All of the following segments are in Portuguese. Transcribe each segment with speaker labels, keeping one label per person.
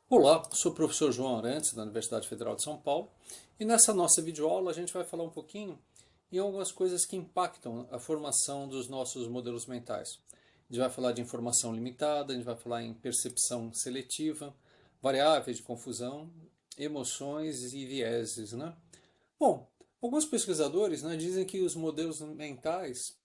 Speaker 1: Olá, sou o professor João Arantes, da Universidade Federal de São Paulo, e nessa nossa videoaula a gente vai falar um pouquinho em algumas coisas que impactam a formação dos nossos modelos mentais. A gente vai falar de informação limitada, a gente vai falar em percepção seletiva, variáveis de confusão, emoções e vieses, né? Bom, alguns pesquisadores, né, dizem que os modelos mentais,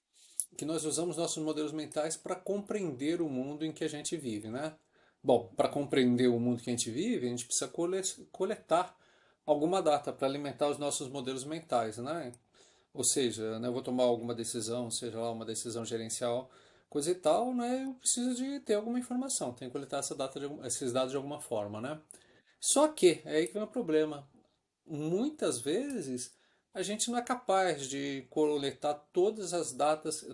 Speaker 1: que nós usamos nossos modelos mentais para compreender o mundo em que a gente vive, né? Bom, para compreender o mundo que a gente vive, a gente precisa coletar alguma data para alimentar os nossos modelos mentais, né? Ou seja, né, eu vou tomar alguma decisão, seja lá uma decisão gerencial, coisa e tal, né? Eu preciso de ter alguma informação, tenho que coletar esses dados de alguma forma, né? Só que, é aí que vem o problema. Muitas vezes a gente não é capaz de coletar todas as datas,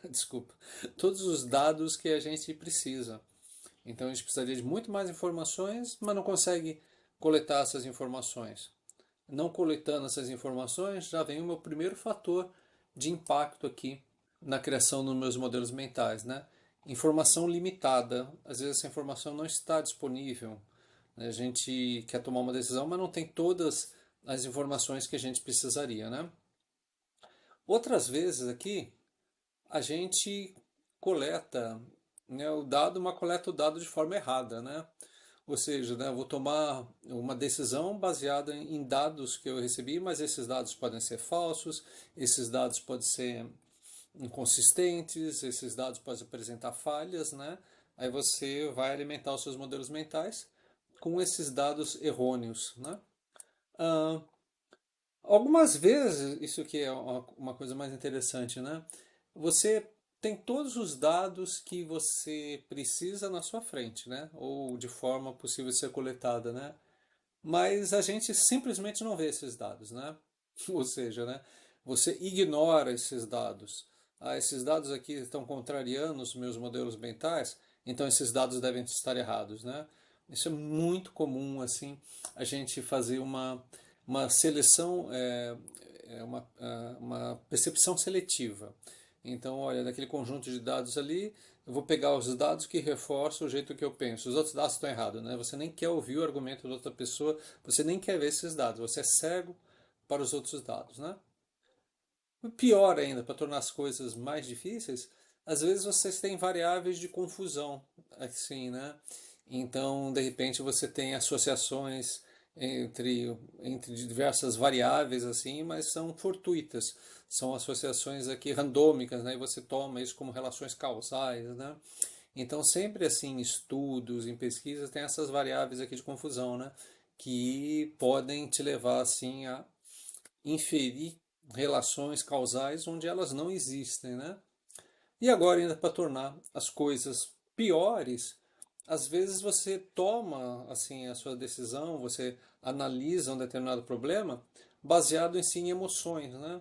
Speaker 1: desculpa, todos os dados que a gente precisa. Então a gente precisaria de muito mais informações, mas não consegue coletar essas informações. Não coletando essas informações, já vem o meu primeiro fator de impacto aqui na criação dos meus modelos mentais, né? Informação limitada. Às vezes essa informação não está disponível. A gente quer tomar uma decisão, mas não tem todas as informações que a gente precisaria, né? Outras vezes aqui, a gente coleta, né, o dado, mas coleta o dado de forma errada, né? Ou seja, né, eu vou tomar uma decisão baseada em dados que eu recebi, mas esses dados podem ser falsos, esses dados podem ser inconsistentes, esses dados podem apresentar falhas, né? Aí você vai alimentar os seus modelos mentais com esses dados errôneos, né? Ah, algumas vezes, isso que é uma coisa mais interessante, né? Você tem todos os dados que você precisa na sua frente, né? Ou de forma possível de ser coletada, né? Mas a gente simplesmente não vê esses dados, né? Ou seja, né? Você ignora esses dados. Ah, esses dados aqui estão contrariando os meus modelos mentais, então esses dados devem estar errados, né? Isso é muito comum, assim, a gente fazer uma seleção, uma percepção seletiva. Então, olha, daquele conjunto de dados ali, eu vou pegar os dados que reforçam o jeito que eu penso. Os outros dados estão errados, né? Você nem quer ouvir o argumento da outra pessoa, você nem quer ver esses dados, você é cego para os outros dados, né? E pior ainda, para tornar as coisas mais difíceis, às vezes vocês têm variáveis de confusão, assim, né? Então, de repente, você tem associações entre diversas variáveis, assim, mas são fortuitas. São associações aqui randômicas, né? E você toma isso como relações causais, né? Então, sempre assim, em estudos, em pesquisas, tem essas variáveis aqui de confusão, né? Que podem te levar, assim, a inferir relações causais onde elas não existem, né? E agora, ainda para tornar as coisas piores, às vezes você toma assim a sua decisão, você analisa um determinado problema baseado em sim em emoções, né?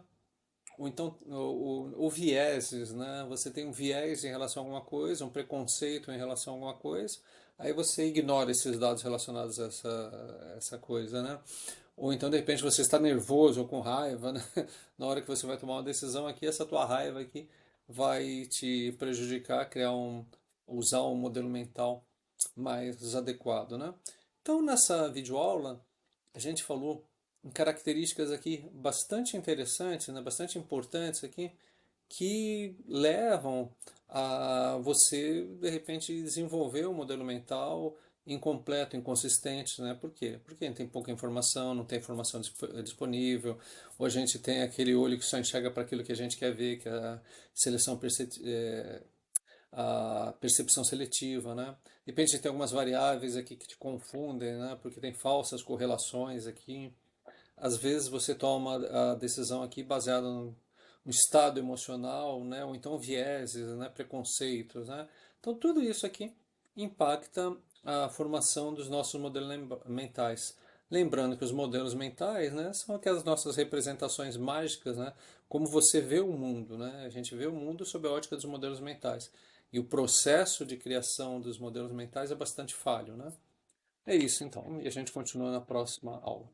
Speaker 1: Ou então o vieses, né? Você tem um viés em relação a alguma coisa, um preconceito em relação a alguma coisa, aí você ignora esses dados relacionados a essa coisa, né? Ou então, de repente, você está nervoso ou com raiva, né? Na hora que você vai tomar uma decisão aqui, essa tua raiva aqui vai te prejudicar, usar um modelo mental mais adequado, né? Então, nessa videoaula, a gente falou em características aqui bastante interessantes, né? Bastante importantes aqui, que levam a você, de repente, desenvolver um modelo mental incompleto, inconsistente, né? Por quê? Porque a gente tem pouca informação, não tem informação disponível, ou a gente tem aquele olho que só enxerga para aquilo que a gente quer ver, que é a seleção a percepção seletiva, né? De repente tem algumas variáveis aqui que te confundem, né? Porque tem falsas correlações aqui. Às vezes você toma a decisão aqui baseada no estado emocional, né? Ou então vieses, né? Preconceitos, né? Então tudo isso aqui impacta a formação dos nossos modelos mentais. Lembrando que os modelos mentais, né, são aquelas nossas representações mágicas, né, como você vê o mundo, né? A gente vê o mundo sob a ótica dos modelos mentais. E o processo de criação dos modelos mentais é bastante falho, né? É isso então, e a gente continua na próxima aula.